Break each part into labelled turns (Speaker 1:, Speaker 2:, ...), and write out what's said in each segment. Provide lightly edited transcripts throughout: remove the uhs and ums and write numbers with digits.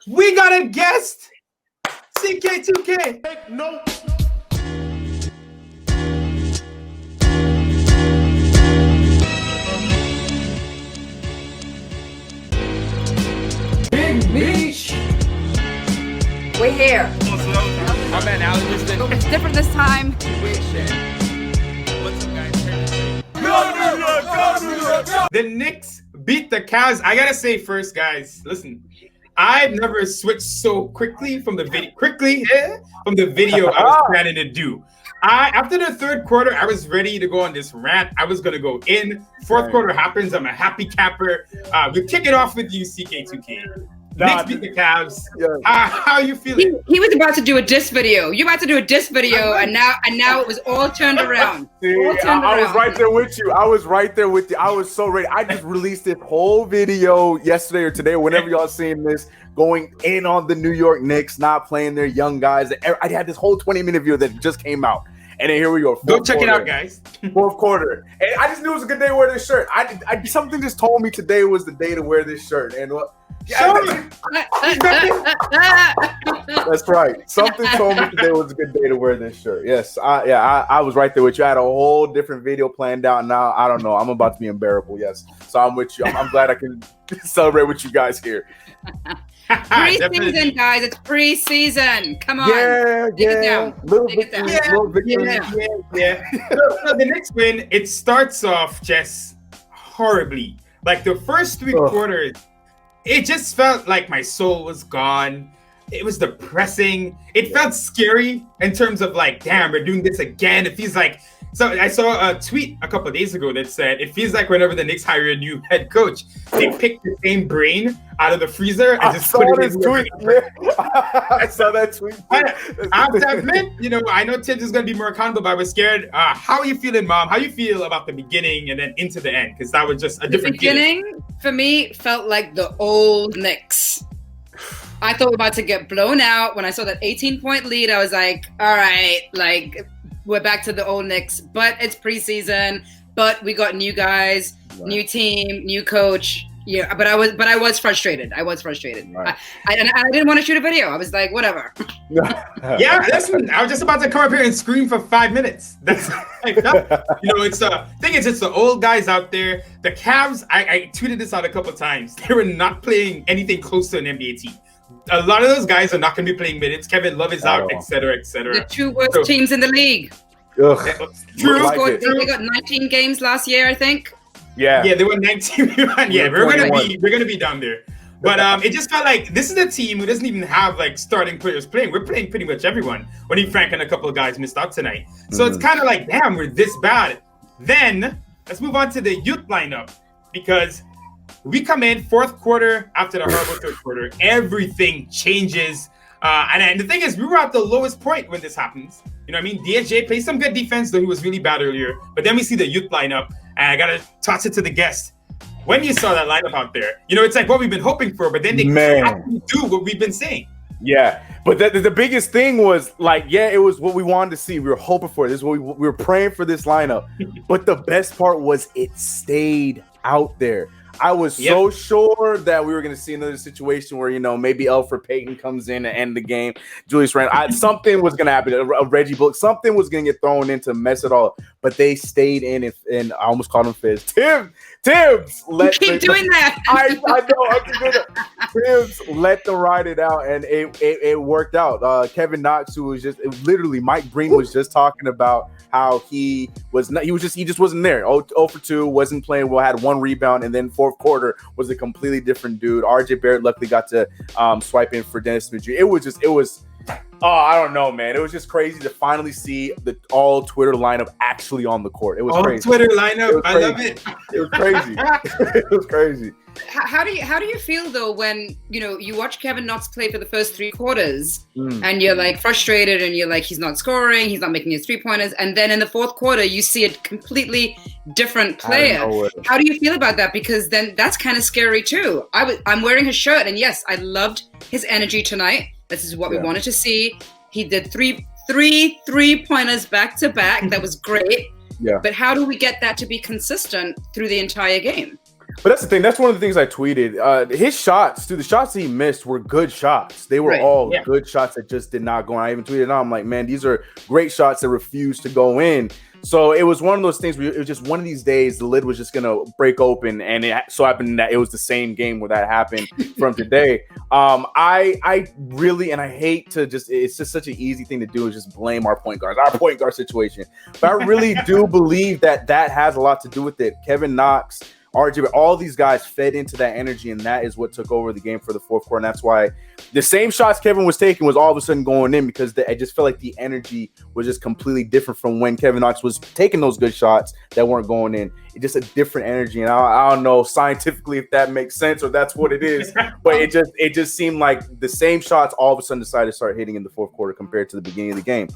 Speaker 1: We got a guest, CK2K.
Speaker 2: Take notes.
Speaker 1: Big Meech.
Speaker 3: We're here.
Speaker 1: I'm at Alex.
Speaker 3: It's different this time.
Speaker 1: What's up, guys? The Knicks beat the Cavs. I gotta say first, guys, listen. I've never switched so quickly from the video. I was planning to do. After the third quarter, I was ready to go on this rant. I was gonna go in. Fourth quarter happens. I'm a happy camper. We'll kick it off with you, CK2K. Knicks beat the Cavs. Yeah. How are you feeling?
Speaker 3: He was about to do a diss video. You're about to do a diss video, and now it was all turned around.
Speaker 2: See, I was right there with you. I was so ready. I just released this whole video yesterday or today, whenever y'all seen this, going in on the New York Knicks, not playing their young guys. I had this whole 20-minute video that just came out. And then here we go.
Speaker 1: Go check it out, guys.
Speaker 2: Fourth quarter. And I just knew it was a good day to wear this shirt. Something just told me today was the day to wear this shirt. And that's right. Something told me today was a good day to wear this shirt. Yes, I was right there with you. I had a whole different video planned out. Now I don't know. I'm about to be unbearable. Yes, so I'm with you. I'm glad I can celebrate with you guys here.
Speaker 3: Preseason, guys. It's preseason. Come on.
Speaker 2: Take it down.
Speaker 1: So the next win, it starts off just horribly. Like the first three quarters, it just felt like my soul was gone. It was depressing. It felt scary in terms of like, damn, we're doing this again. It feels like. So I saw a tweet a couple of days ago that said it feels like whenever the Knicks hire a new head coach, they pick the same brain out of the freezer and just put it in tweet.
Speaker 2: I saw that tweet.
Speaker 1: I have to admit, I know Tibbs is going to be more accountable, but I was scared. How are you feeling, Mom? How you feel about the beginning and then into the end? Because that was just a different
Speaker 3: beginning for me felt like the old Knicks. I thought we were about to get blown out. When I saw that 18-point lead, I was like, all right, like we're back to the old Knicks, but it's preseason, but we got new guys, new team, new coach. Yeah, but I was frustrated. Right. I didn't want to shoot a video. I was like, whatever.
Speaker 1: Yeah, listen, I was just about to come up here and scream for 5 minutes. That's it's it's the old guys out there. The Cavs, I tweeted this out a couple of times. They were not playing anything close to an NBA team. A lot of those guys are not going to be playing minutes. Kevin Love is out, etc., etc.
Speaker 3: The two worst teams in the league.
Speaker 2: True.
Speaker 3: They got 19 games last year, I think.
Speaker 1: Yeah, they were 19. Yeah, we're gonna be down there. But it just felt like this is a team who doesn't even have like starting players playing. We're playing pretty much everyone. Only Frank and a couple of guys missed out tonight. So it's kind of like, damn, we're this bad. Then let's move on to the youth lineup, because we come in fourth quarter after the horrible third quarter. Everything changes. And the thing is, we were at the lowest point when this happens. You know what I mean? DSJ plays some good defense, though he was really bad earlier. But then we see the youth lineup, and I got to toss it to the guest. When you saw that lineup out there, it's like what we've been hoping for, but then they actually do what we've been saying.
Speaker 2: Yeah, but the biggest thing was like, it was what we wanted to see. We were hoping for this. We were praying for this lineup. But the best part was it stayed out there. I was so sure that we were going to see another situation where, maybe Elfrid Payton comes in and end the game. Julius Randle, something was going to happen. A Reggie Bullock, something was going to get thrown in to mess it all up. But they stayed in, and I almost called him Fizz. Tibbs,
Speaker 3: keep doing that.
Speaker 2: I know. I can do that. Tibbs let them ride it out, and it worked out. Kevin Knox, who was literally Mike Breen was just talking about how he just wasn't there. 0 for 2, wasn't playing well, had one rebound, and then fourth quarter was a completely different dude. RJ Barrett luckily got to swipe in for Dennis Smith Jr. It was I don't know, man. It was just crazy to finally see the all Twitter lineup actually on the court. It was
Speaker 1: all
Speaker 2: crazy.
Speaker 1: Twitter lineup, I love it.
Speaker 2: It was crazy. It was crazy.
Speaker 3: How do you feel though when you watch Kevin Knox play for the first 3 quarters and you're like frustrated and you're like, he's not scoring, he's not making his 3-pointers, and then in the fourth quarter you see a completely different player. How do you feel about that? Because then that's kind of scary too. I'm wearing his shirt, and yes, I loved his energy tonight. This is what we wanted to see. He did three 3-pointers back to back. That was great.
Speaker 2: Yeah.
Speaker 3: But how do we get that to be consistent through the entire game?
Speaker 2: But that's the thing. That's one of the things I tweeted. His shots, the shots he missed were good shots. They were all good shots that just did not go in. I even tweeted out, I'm like, man, these are great shots that refuse to go in. So it was one of those things where it was just one of these days the lid was just going to break open, and it so happened that it was the same game where that happened from today. I really, and I hate to it's just such an easy thing to do is just blame our point guard situation. But I really do believe that has a lot to do with it. Kevin Knox, RJ, all these guys fed into that energy, and that is what took over the game for the fourth quarter. And that's why the same shots Kevin was taking was all of a sudden going in, because I just felt like the energy was just completely different from when Kevin Knox was taking those good shots that weren't going in. It's just a different energy, and I don't know scientifically if that makes sense or that's what it is, but it just seemed like the same shots all of a sudden decided to start hitting in the fourth quarter compared to the beginning of the game.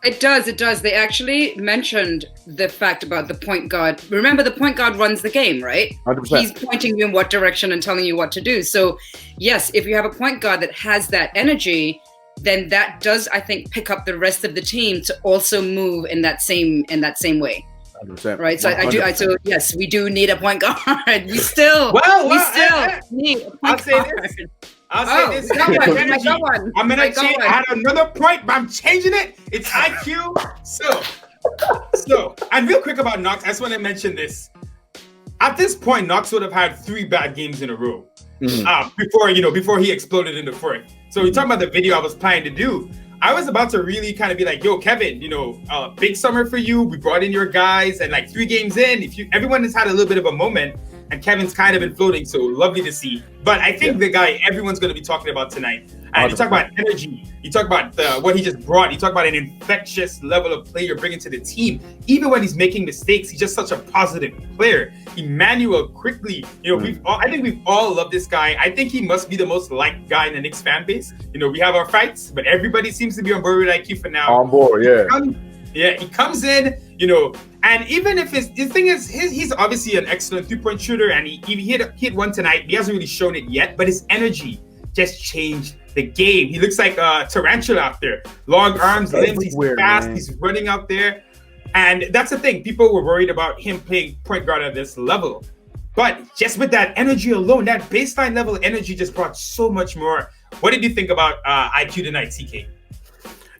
Speaker 3: It does. They actually mentioned the fact about the point guard. Remember, the point guard runs the game, right?
Speaker 2: 100%.
Speaker 3: He's pointing you in what direction and telling you what to do. So, yes, if you have a point guard that has that energy, then that does, I think, pick up the rest of the team to also move in that same way.
Speaker 2: 100%.
Speaker 3: Right. So 100%. So yes, we do need a point guard. We still need a point guard.
Speaker 1: I'll say this. I'm going to change. I had another point, but I'm changing it. It's IQ. So, and real quick about Knox, I just want to mention this. At this point, Knox would have had 3 bad games in a row before he exploded in the fourth. So we talking about the video I was planning to do. I was about to really kind of be like, yo, Kevin, big summer for you. We brought in your guys, and like 3 games in, everyone has had a little bit of a moment. And Kevin's kind of been floating, so lovely to see. But I think the guy everyone's going to be talking about tonight. And you talk about energy. You talk about what he just brought. You talk about an infectious level of play you're bringing to the team. Even when he's making mistakes, he's just such a positive player. Emmanuel Quickly. I think we've all loved this guy. I think he must be the most liked guy in the Knicks fan base. We have our fights, but everybody seems to be on board with IQ for now.
Speaker 2: On board, yeah.
Speaker 1: He comes in, and even if the thing is, he's obviously an excellent 3-point shooter, and he hit one tonight. He hasn't really shown it yet, but his energy just changed the game. He looks like a tarantula out there. Long arms, limbs, he's fast, man. He's running out there. And that's the thing. People were worried about him playing point guard at this level. But just with that energy alone, that baseline level of energy just brought so much more. What did you think about IQ tonight, CK?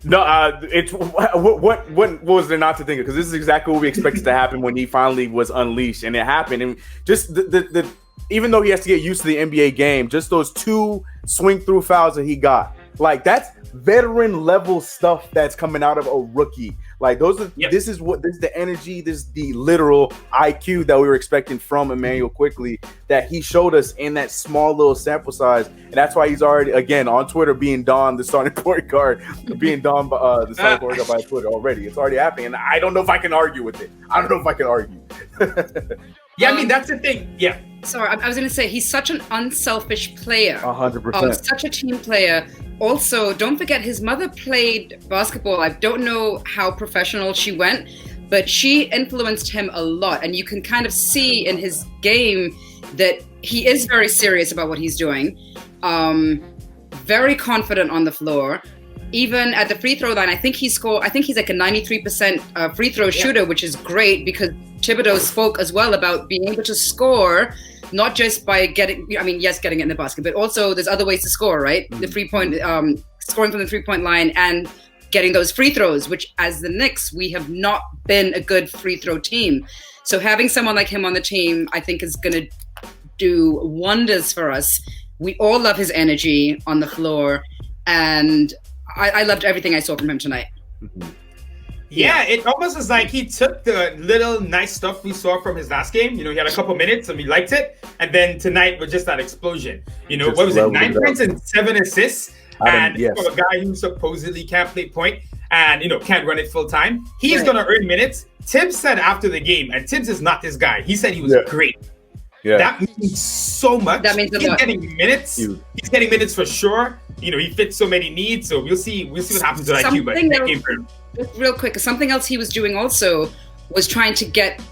Speaker 2: No, it's what was there not to think of? Because this is exactly what we expected to happen when he finally was unleashed, and it happened. And just the even though he has to get used to the NBA game, just those 2 swing through fouls that he got, like that's veteran level stuff that's coming out of a rookie. Like those are this is the energy, this is the literal IQ that we were expecting from Emmanuel Quickly that he showed us in that small little sample size. And that's why he's already again on Twitter being donned the starting point guard, being donned by the starting point guard by Twitter already. It's already happening. And I don't know if I can argue with it. I don't know if I can argue.
Speaker 1: Yeah, I mean that's the thing. Yeah.
Speaker 3: Sorry, I was going to say he's such an unselfish player.
Speaker 2: 100%.
Speaker 3: Such a team player. Also, don't forget his mother played basketball. I don't know how professional she went, but she influenced him a lot. And you can kind of see in his game that he is very serious about what he's doing. Very confident on the floor. Even at the free throw line, I think he's like a 93% free throw shooter, which is great because Thibodeau spoke as well about being able to score, not just by getting it in the basket, but also there's other ways to score, right? Mm-hmm. The 3-point, scoring from the 3-point line and getting those free throws, which as the Knicks, we have not been a good free throw team. So having someone like him on the team, I think is going to do wonders for us. We all love his energy on the floor, and I loved everything I saw from him tonight.
Speaker 2: Mm-hmm.
Speaker 1: Yeah, it almost was like he took the little nice stuff we saw from his last game. He had a couple minutes and we liked it. And then tonight was just that explosion. What was it? 9 points and 7 assists. And for a guy who supposedly can't play point and, can't run it full time, he's going to earn minutes. Tibbs said after the game, and Tibbs is not this guy. He said he was great.
Speaker 2: Yeah.
Speaker 1: That means so much.
Speaker 3: That means
Speaker 1: he's getting minutes. He's getting minutes for sure. He fits so many needs. So we'll see what happens with IQ. But that came for him.
Speaker 3: Just real quick, something else he was doing also was trying to get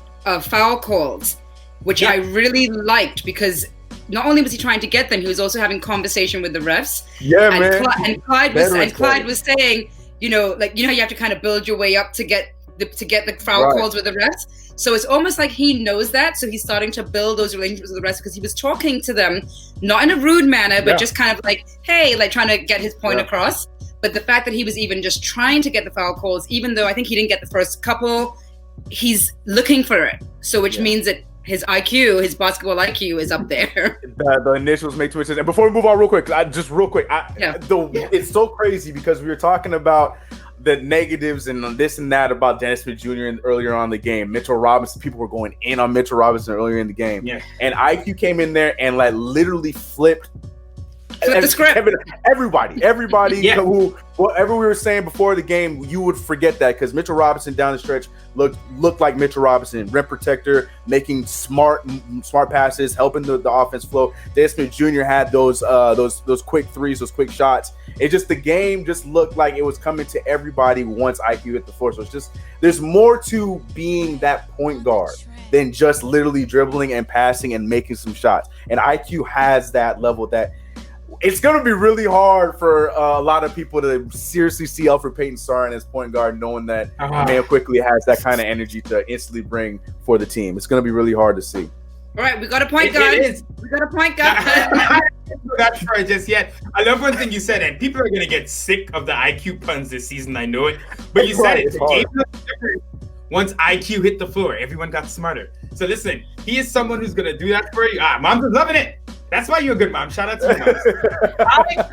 Speaker 3: foul calls, which I really liked because not only was he trying to get them, he was also having conversation with the refs.
Speaker 2: Yeah,
Speaker 3: and
Speaker 2: man.
Speaker 3: Clyde was saying, how you have to kind of build your way up to get to get the foul calls with the refs. So it's almost like he knows that. So he's starting to build those relationships with the refs because he was talking to them, not in a rude manner, but just kind of like, hey, like trying to get his point across. But the fact that he was even just trying to get the foul calls, even though I think he didn't get the first couple, he's looking for it. So which means that his IQ, his basketball IQ is up there.
Speaker 2: The initials make too much sense. And before we move on real quick, it's so crazy because we were talking about the negatives and this and that about Dennis Smith Jr. earlier on in the game. Mitchell Robinson, people were going in on Mitchell Robinson earlier in the game. Yeah. And IQ came in there and like literally flipped
Speaker 3: the script.
Speaker 2: Everybody who, whatever we were saying before the game, you would forget that because Mitchell Robinson down the stretch looked like Mitchell Robinson, rim protector, making smart passes, helping the offense flow. Dennis Smith Jr. had those quick threes, those quick shots. It just, the game just looked like it was coming to everybody once IQ hit the floor. So it's just, there's more to being that point guard than just literally dribbling and passing and making some shots. And IQ has that level that it's going to be really hard for a lot of people to seriously see Elfrid Payton starting as point guard, knowing that Emmanuel Quickly has that kind of energy to instantly bring for the team. It's going to be really hard to see.
Speaker 3: All right, we got a point guard. We got a point guard.
Speaker 1: I didn't know that for just yet. I love one thing you said, and people are going to get sick of the IQ puns this season. I know it. But you said it. The game looked different once IQ hit the floor. Everyone got smarter. So listen, he is someone who's going to do that for you. Mom's loving it. That's why you're a good mom. Shout out to you,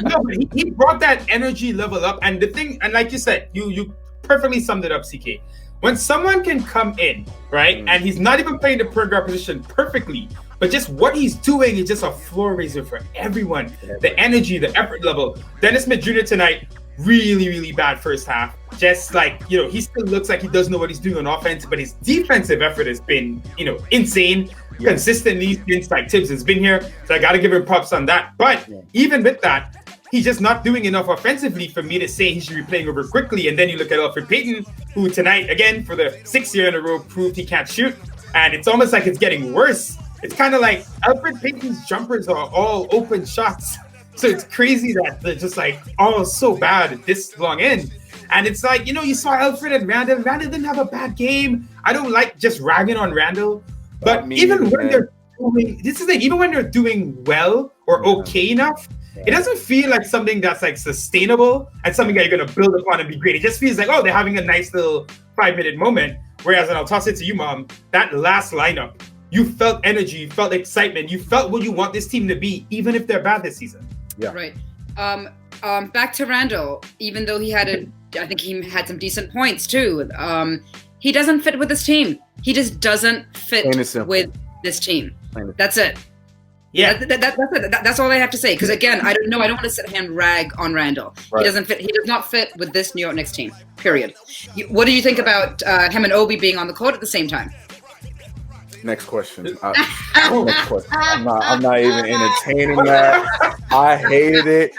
Speaker 1: Mom. But he brought that energy level up. And the thing, and like you said, you perfectly summed it up, CK. When someone can come in, right, and he's not even playing the point guard position perfectly, but just what he's doing is just a floor raiser for everyone. The energy, the effort level. Dennis Smith Jr. tonight, really, really bad first half. Just like, he still looks like he doesn't know what he's doing on offense, but his defensive effort has been, insane. Consistently since like Tibbs has been here. So I got to give him props on that. But even with that, he's just not doing enough offensively for me to say he should be playing over Quickly. And then you look at Elfrid Payton, who tonight, again, for the 6th year in a row, proved he can't shoot. And it's almost like it's getting worse. It's kind of like Elfrid Payton's jumpers are all open shots. So it's crazy that they're just like all so bad this long in. And it's like, you saw Elfrid and Randle. Randle didn't have a bad game. I don't like just ragging on Randle. But even when they're doing, this is like, even when they're doing well or okay enough, it doesn't feel like something that's like sustainable and something that you're going to build upon and be great. It just feels like, they're having a nice little 5-minute moment. Whereas, and I'll toss it to you, Mom, that last lineup, you felt energy, you felt excitement, you felt what you want this team to be, even if they're bad this season.
Speaker 3: Yeah. Right. Back to Randle, even though I think he had some decent points too. He doesn't fit with this team. He just doesn't fit with this team. That's it. Yeah, that's it. That's all I have to say. Because again, I don't want to sit here and rag on Randle. Right. He doesn't fit. He does not fit with this New York Knicks team. Period. What do you think about him and Obi being on the court at the same time?
Speaker 2: Next question. Next question. I'm not even entertaining that. I hated it.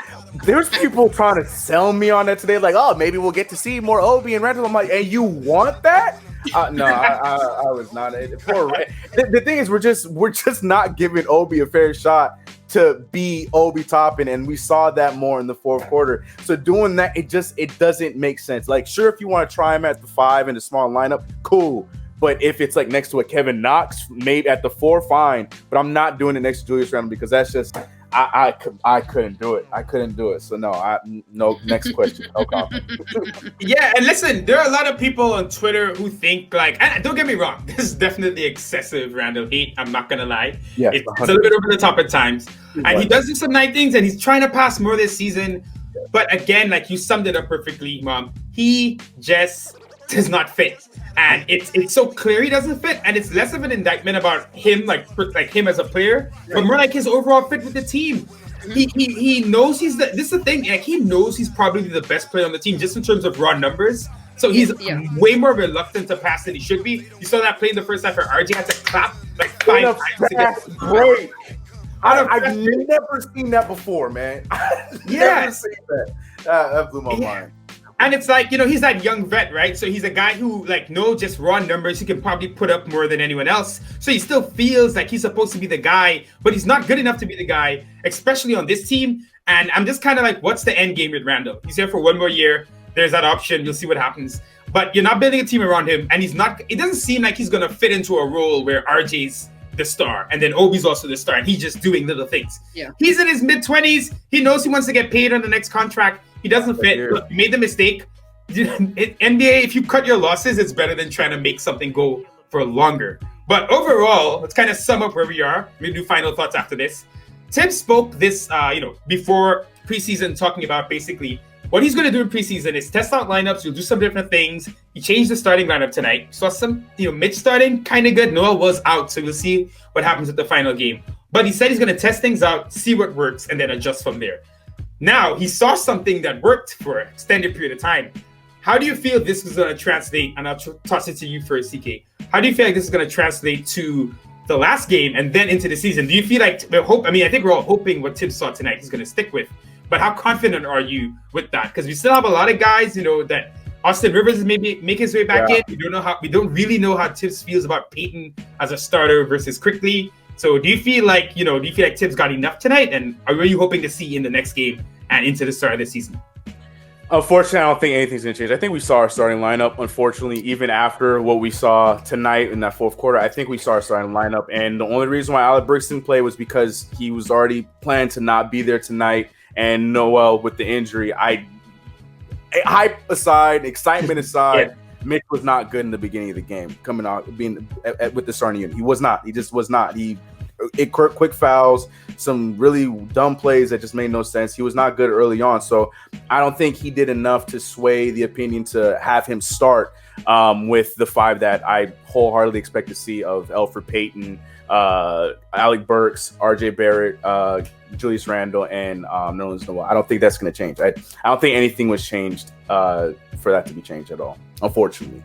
Speaker 2: There's people trying to sell me on that today, like, maybe we'll get to see more Obi and Randle. I'm like, and you want that? No, I was not. The thing is, we're just not giving Obi a fair shot to be Obi Toppin, and we saw that more in the fourth quarter. So doing that, it doesn't make sense. Like, sure, if you want to try him at the 5 in a small lineup, cool. But if it's like next to a Kevin Knox, maybe at the 4, fine. But I'm not doing it next to Julius Randle because that's just I couldn't do it. I couldn't do it. So no. Next question. No comment.
Speaker 1: Yeah, and listen, there are a lot of people on Twitter who think like, and don't get me wrong, this is definitely excessive Randle hate. I'm not gonna lie. Yeah, it's a little bit over the top at times, and he does do some nice things, and he's trying to pass more this season. But again, like you summed it up perfectly, Mom. He just does not fit. And it's so clear he doesn't fit, and it's less of an indictment about him, like him as a player, but more like his overall fit with the team. He knows this is the thing, like he knows he's probably the best player on the team just in terms of raw numbers. So he's way more reluctant to pass than he should be. You saw that play in the first half where RJ had to clap like 5 times to get
Speaker 2: great. I've never seen that before, man. I've never seen that. That blew my mind.
Speaker 1: And it's like, he's that young vet, right? So he's a guy who, like, just raw numbers. He can probably put up more than anyone else. So he still feels like he's supposed to be the guy, but he's not good enough to be the guy, especially on this team. And I'm just kind of like, what's the end game with Randle? He's here for 1 more year. there's that option. You'll see what happens. But you're not building a team around him, and it doesn't seem like he's going to fit into a role where RJ's the star, and then Obi's also the star, and he's just doing little things.
Speaker 3: Yeah.
Speaker 1: He's in his mid-20s. He knows he wants to get paid on the next contract. He doesn't fit. Look, you made the mistake. NBA, if you cut your losses, it's better than trying to make something go for longer. But overall, let's kind of sum up where we are. We'll do final thoughts after this. Tim spoke this, before preseason, talking about basically what he's going to do in preseason is test out lineups. He'll do some different things. He changed the starting lineup tonight. Saw some, Mitch starting, kind of good. Noah was out, so we'll see what happens at the final game. But he said he's going to test things out, see what works, and then adjust from there. Now, he saw something that worked for an extended period of time. How do you feel this is going to translate? And I'll toss it to you first, CK. How do you feel like this is going to translate to the last game and then into the season? Do you feel like I think we're all hoping what Tim saw tonight he's going to stick with. But how confident are you with that? Because we still have a lot of guys, that Austin Rivers is maybe making his way back in. We don't really know how Tibbs feels about Peyton as a starter versus Quickly. So do you feel like Tibbs got enough tonight? And are you hoping to see in the next game and into the start of the season?
Speaker 2: Unfortunately, I don't think anything's going to change. I think we saw our starting lineup, unfortunately, even after what we saw tonight in that fourth quarter. I think we saw our starting lineup. And the only reason why Alec Burks didn't play was because he was already planned to not be there tonight. And Noel with the injury, hype aside, excitement aside, Mitch was not good in the beginning of the game, coming out, being with the starting unit. He was not. He just was not. Quick fouls, some really dumb plays that just made no sense. He was not good early on. So I don't think he did enough to sway the opinion to have him start with the five that I wholeheartedly expect to see of Elfrid Payton, Alec Burks, RJ Barrett, Julius Randle, and Nerlens Noel. I don't think that's going to change. I don't think anything was changed for that to be changed at all, unfortunately.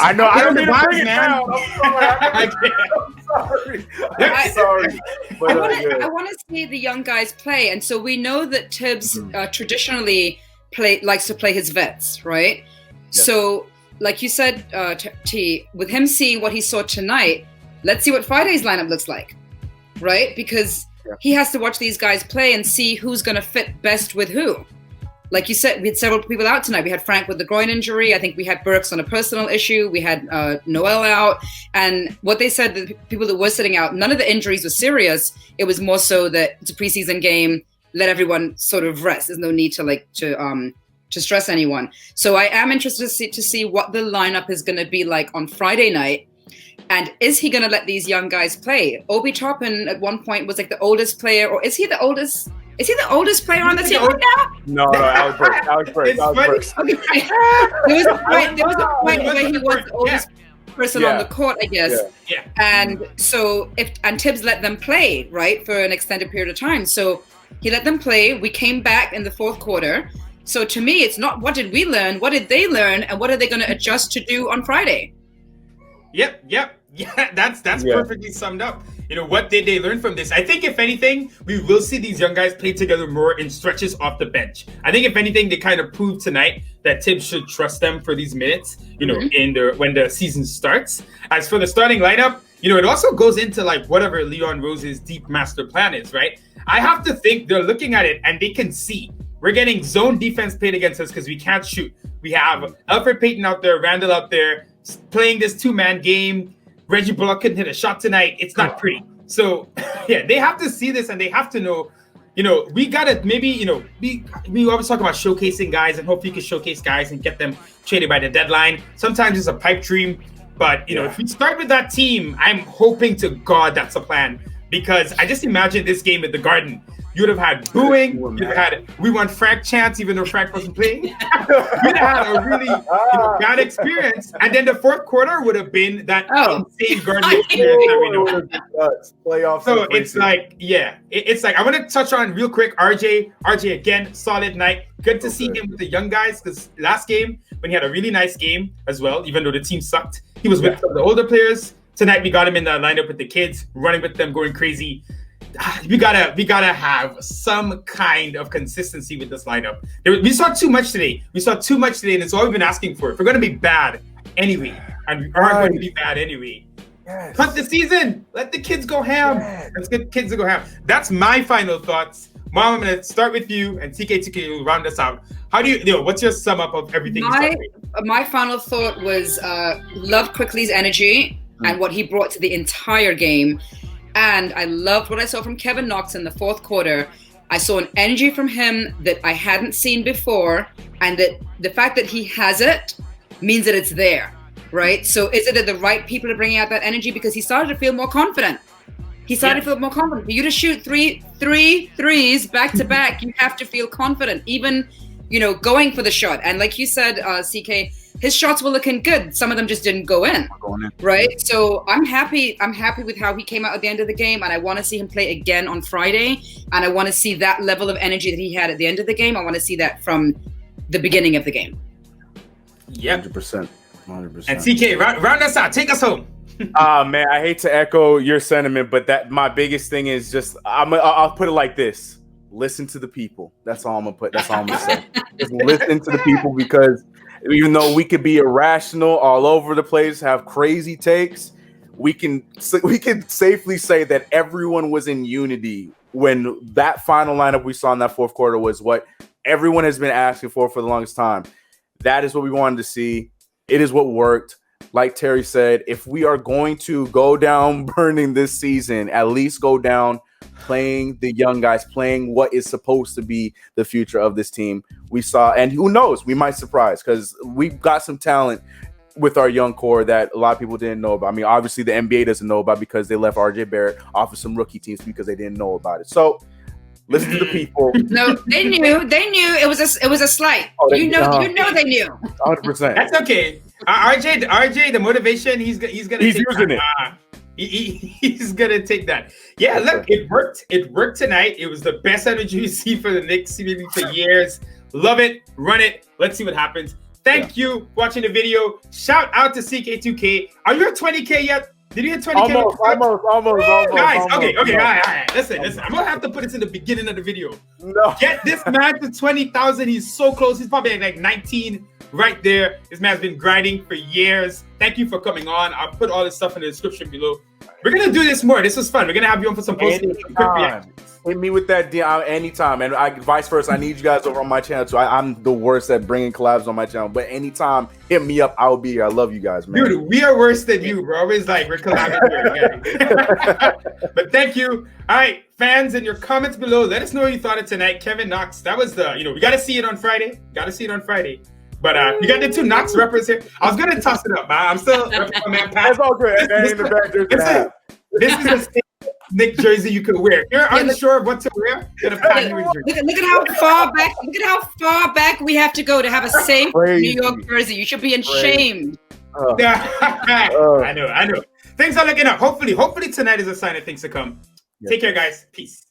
Speaker 2: I know. I don't need to bring it down. I'm sorry. But,
Speaker 3: I want to see the young guys play, and so we know that Tibbs traditionally likes to play his vets, right? Yes. So, like you said, T, with him seeing what he saw tonight, let's see what Friday's lineup looks like, right? Because he has to watch these guys play and see who's going to fit best with who. Like you said, we had several people out tonight. We had Frank with the groin injury. I think we had Burks on a personal issue. We had Noel out. And what they said, the people that were sitting out, none of the injuries were serious. It was more so that it's a preseason game. Let everyone sort of rest. There's no need to stress anyone. So I am interested to see what the lineup is going to be like on Friday night. And is he going to let these young guys play? Obi Toppin at one point was like the oldest player, or is he the oldest? Is he the oldest player on the team right now?
Speaker 2: No, Alex Burks.
Speaker 3: Okay. There was a point where he was the oldest person on the court, I guess.
Speaker 1: Yeah.
Speaker 3: And so Tibbs let them play, right, for an extended period of time. So he let them play. We came back in the fourth quarter. So to me, it's not what did we learn, what did they learn, and what are they going to adjust to do on Friday?
Speaker 1: Yep. Yeah, that's perfectly summed up. What did they learn from this? I think if anything, we will see these young guys play together more in stretches off the bench. I think if anything, they kind of proved tonight that Tibbs should trust them for these minutes, when the season starts. As for the starting lineup, it also goes into like whatever Leon Rose's deep master plan is, right? I have to think they're looking at it and they can see we're getting zone defense played against us because we can't shoot. We have Elfrid Payton out there, Randle out there, playing this two-man game. Reggie Bullock couldn't hit a shot tonight. It's not pretty. So, they have to see this and they have to know, we got to maybe, we always talk about showcasing guys and hopefully you can showcase guys and get them traded by the deadline. Sometimes it's a pipe dream, but, if we start with that team, I'm hoping to God that's a plan because I just imagine this game at the Garden. You would have had booing. You'd have had "We want Frank" chants, even though Frank wasn't playing. You'd have had a really bad experience, and then the fourth quarter would have been that insane Garden experience that we know.
Speaker 2: Playoffs.
Speaker 1: So it's like, it's like I want to touch on real quick. RJ again, solid night. Good to see him with the young guys because last game when he had a really nice game as well, even though the team sucked, he was with some of the older players. Tonight we got him in the lineup with the kids, running with them, going crazy. We gotta have some kind of consistency with this lineup. We saw too much today. And it's all we've been asking for. If we're gonna be bad anyway, and we are going to be bad anyway, cut the season. Let the kids go ham. Let's get kids to go ham. That's my final thoughts. Mom, I'm going to start with you, and TK2K will round us out. How do you know? What's your sum up of everything?
Speaker 3: My final thought was love Quickly's energy and what he brought to the entire game, and I loved what I saw from Kevin Knox in the fourth quarter. I saw an energy from him that I hadn't seen before, and that the fact that he has it means that it's there, right? So is it that the right people are bringing out that energy? Because he started to feel more confident. He started to feel more confident. For you to shoot three threes back to back, you have to feel confident, even, going for the shot. And like you said, CK, his shots were looking good. Some of them just didn't go in, right? So I'm happy with how he came out at the end of the game, and I want to see him play again on Friday. And I want to see that level of energy that he had at the end of the game. I want to see that from the beginning of the game.
Speaker 1: Yep.
Speaker 2: 100%.
Speaker 1: And CK, round us out. Take us home.
Speaker 2: Man, I hate to echo your sentiment, but that my biggest thing is just I'll put it like this: listen to the people. That's all I'm gonna put. That's all I'm gonna say. Just listen to the people, because even though we could be irrational all over the place, have crazy takes, we can safely say that everyone was in unity when that final lineup we saw in that fourth quarter was what everyone has been asking for the longest time. That is what we wanted to see. It is what worked. Like Terry said, if we are going to go down burning this season, at least go down playing the young guys, playing what is supposed to be the future of this team. We saw, and who knows, we might surprise, because we've got some talent with our young core that a lot of people didn't know about. I mean, obviously the NBA doesn't know about, because they left RJ Barrett off of some rookie teams because they didn't know about it. So listen to the people.
Speaker 3: No, they knew. It was a slight. Oh, they knew they knew.
Speaker 2: 100%.
Speaker 1: That's okay. RJ, the motivation, he's gonna
Speaker 2: using it.
Speaker 1: He's gonna take that. Yeah, look, it worked. It worked tonight. It was the best energy you see for the Knicks maybe for years. Love it. Run it. Let's see what happens. Thank you for watching the video. Shout out to CK2K. Are you at 20K yet? Did you hit 20K?
Speaker 2: Almost.
Speaker 1: Guys, okay. All right. Listen. I'm gonna have to put this in the beginning of the video.
Speaker 2: No.
Speaker 1: Get this man to 20,000. He's so close. He's probably like 19 right there. This man's been grinding for years. Thank you for coming on. I'll put all this stuff in the description below. We're gonna do this more. This was fun. We're gonna have you on for some post quick reactions.
Speaker 2: Hit me with that anytime, and vice versa. I need you guys over on my channel too. I'm the worst at bringing collabs on my channel, but anytime, hit me up. I'll be here. I love you guys, man.
Speaker 1: Dude, we are worse than you, bro. It's like we're collabing here. But thank you. All right, fans, in your comments below, let us know what you thought of tonight. Kevin Knox. That was we got to see it on Friday. But you got the two Knox rappers here. I was gonna toss it up, but I'm still repping my man Pat.
Speaker 2: That's all good.
Speaker 1: This is a Knick jersey you could wear. If you're unsure of what to wear, get a Pat Ewing jersey.
Speaker 3: Look at how far back. Look at how far back we have to go to have a safe New York jersey. You should be ashamed.
Speaker 1: I know. Things are looking up. Hopefully tonight is a sign of things to come. Take care, guys. Peace.